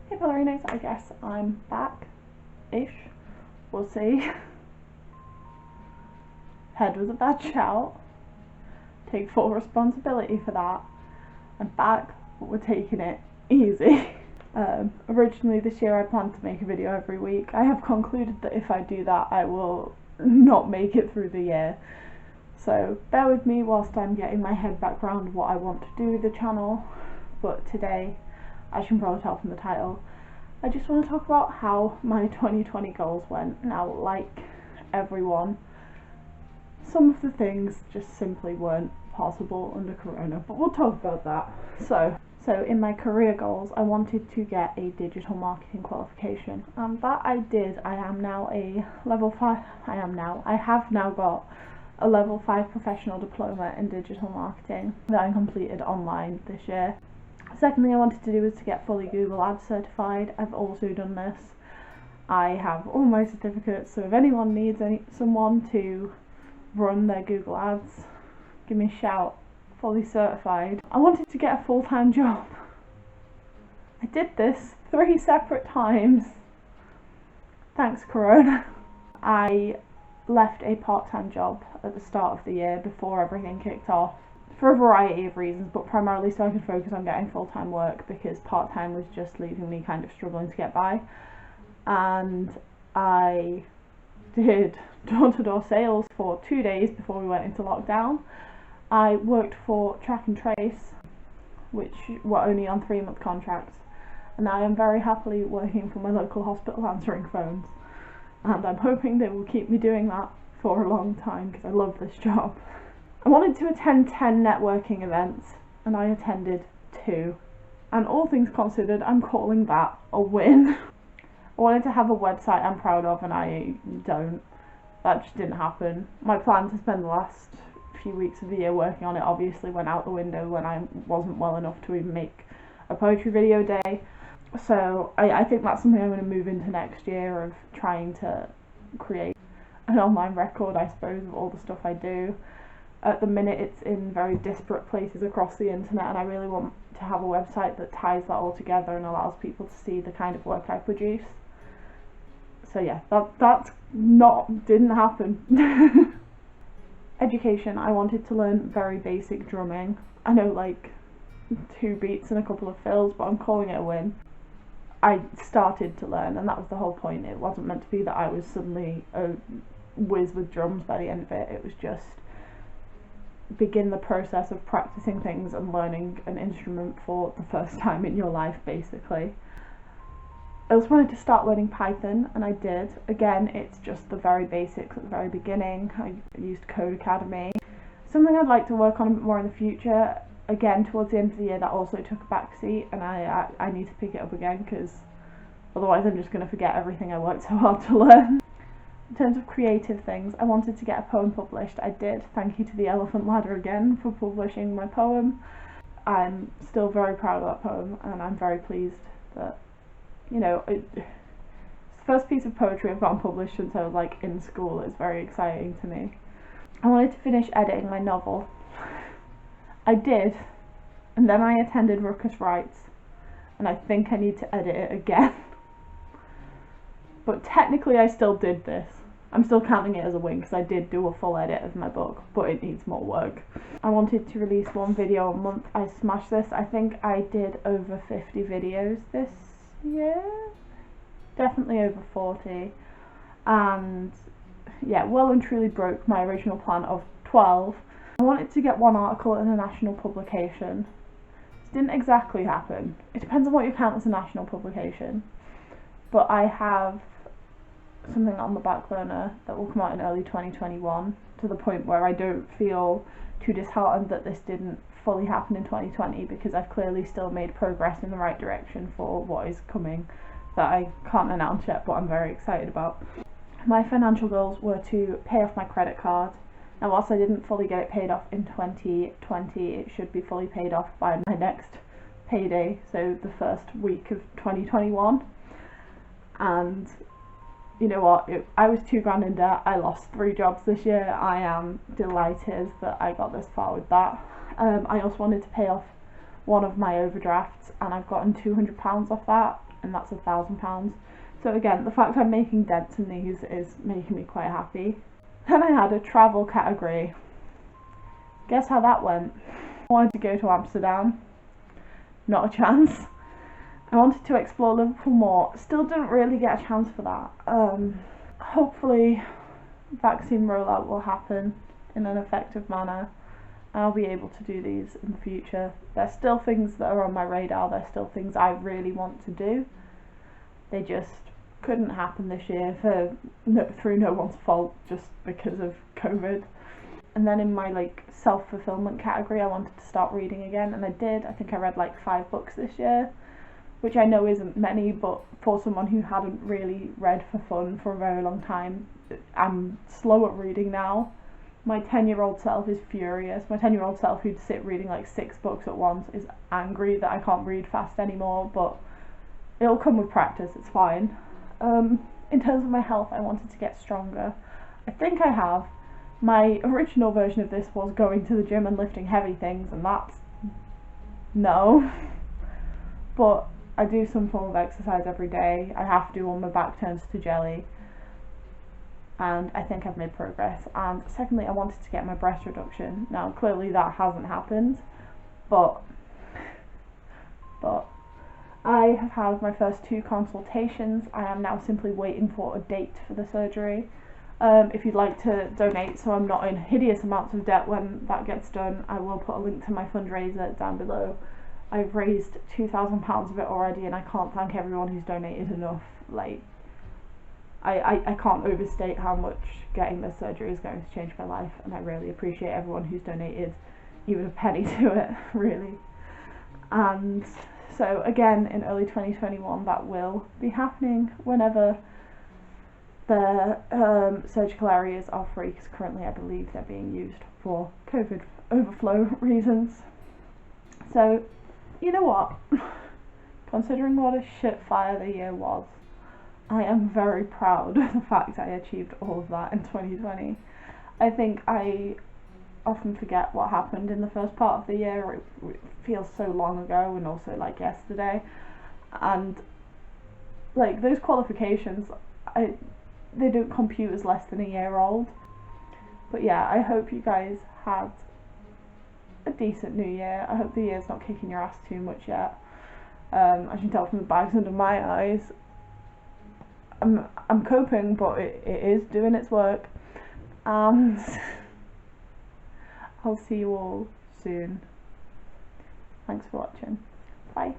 Hey ballerinas, I guess I'm back-ish. We'll see. Head was a bad shout. Take full responsibility for that. I'm back, but we're taking it easy. Originally this year I planned to make a video every week. I have concluded that if I do that I will not make it through the year. So bear with me whilst I'm getting my head back around what I want to do with the channel. But today, as you can probably tell from the title, I just want to talk about how my 2020 goals went. Now, like everyone, some of the things just simply weren't possible under Corona, but we'll talk about that. So in my career goals, I wanted to get a digital marketing qualification, and that I did. I have now got a level 5 professional diploma in digital marketing that I completed online this year. Second thing I wanted to do was to get fully Google Ads certified. I've also done this. I have all my certificates, so if anyone needs someone to run their Google Ads, give me a shout. Fully certified. I wanted to get a full-time job. I did this 3 separate times. Thanks, Corona. I left a part-time job at the start of the year before everything kicked off for a variety of reasons, but primarily so I could focus on getting full-time work because part-time was just leaving me kind of struggling to get by. And I did door-to-door sales for 2 days before we went into lockdown. I worked for Track and Trace, which were only on 3-month contracts, and I am very happily working for my local hospital answering phones, and I'm hoping they will keep me doing that for a long time because I love this job. I wanted to attend 10 networking events, and I attended 2, and all things considered, I'm calling that a win. I wanted to have a website I'm proud of, and I don't. That just didn't happen. My plan to spend the last few weeks of the year working on it obviously went out the window when I wasn't well enough to even make a poetry video day. So I think that's something I'm going to move into next year, of trying to create an online record, I suppose, of all the stuff I do. At the minute it's in very disparate places across the internet, and I really want to have a website that ties that all together and allows people to see the kind of work I produce. So yeah, didn't happen. Education, I wanted to learn very basic drumming. I know like 2 beats and a couple of fills, but I'm calling it a win. I started to learn, and that was the whole point. It wasn't meant to be that I was suddenly a whiz with drums by the end of it. It was just begin the process of practicing things and learning an instrument for the first time in your life, basically. I also wanted to start learning Python, and I did. Again, it's just the very basics at the very beginning. I used Code Academy. Something I'd like to work on a bit more in the future. Again, towards the end of the year, that also took a backseat, and I need to pick it up again because otherwise I'm just going to forget everything I worked so hard to learn. In terms of creative things, I wanted to get a poem published. I did. Thank you to the Elephant Ladder again for publishing my poem. I'm still very proud of that poem, and I'm very pleased that, you know, it's the first piece of poetry I've gotten published since I was like in school. It's very exciting to me. I wanted to finish editing my novel. I did, and then I attended Ruckus Writes, and I think I need to edit it again. But technically I still did this. I'm still counting it as a win because I did do a full edit of my book, but it needs more work. I wanted to release 1 video a month. I smashed this. I think I did over 50 videos this year. Definitely over 40. And yeah, well and truly broke my original plan of 12. I wanted to get 1 article in a national publication. This didn't exactly happen. It depends on what you count as a national publication. But I have something on the back burner that will come out in early 2021, to the point where I don't feel too disheartened that this didn't fully happen in 2020, because I've clearly still made progress in the right direction for what is coming that I can't announce yet, but I'm very excited about. My financial goals were to pay off my credit card. Now, whilst I didn't fully get it paid off in 2020, it should be fully paid off by my next payday, so the first week of 2021. And you know what, I was £2,000 in debt. I lost 3 jobs this year. I am delighted that I got this far with that. I also wanted to pay off one of my overdrafts, and I've gotten £200 off that, and that's £1,000. So again, the fact I'm making dents in these is making me quite happy. Then I had a travel category. Guess how that went? I wanted to go to Amsterdam. Not a chance. I wanted to explore Liverpool more. Still didn't really get a chance for that. Hopefully vaccine rollout will happen in an effective manner. I'll be able to do these in the future. There's still things that are on my radar. There's still things I really want to do. They just couldn't happen this year through no one's fault, just because of COVID. And then in my like self-fulfillment category, I wanted to start reading again, and I did. I think I read like 5 books this year, which I know isn't many, but for someone who hadn't really read for fun for a very long time, I'm slow at reading now. My 10-year-old self is furious. My 10-year-old self who'd sit reading like 6 books at once is angry that I can't read fast anymore, but it'll come with practice, it's fine. In terms of my health, I wanted to get stronger. I think I have. My original version of this was going to the gym and lifting heavy things, and that's no. But I do some form of exercise every day. I have to, or my back turns to jelly. And I think I've made progress. And secondly, I wanted to get my breast reduction. Now, clearly that hasn't happened, but I have had my first 2 consultations. I am now simply waiting for a date for the surgery. If you'd like to donate so I'm not in hideous amounts of debt when that gets done, I will put a link to my fundraiser down below. I've raised £2,000 of it already, and I can't thank everyone who's donated enough. Like, I can't overstate how much getting this surgery is going to change my life, and I really appreciate everyone who's donated even a penny to it, really. And so again, in early 2021, that will be happening whenever the surgical areas are free, because currently I believe they're being used for COVID overflow reasons. So, you know what? Considering what a shit fire the year was, I am very proud of the fact I achieved all of that in 2020. I think I often forget what happened in the first part of the year. It feels so long ago, and also like yesterday. And like those qualifications, they don't compute as less than a year old. But yeah, I hope you guys had a decent new year. I hope the year's not kicking your ass too much yet. As you can tell from the bags under my eyes, I'm coping, but it is doing its work. And I'll see you all soon. Thanks for watching. Bye.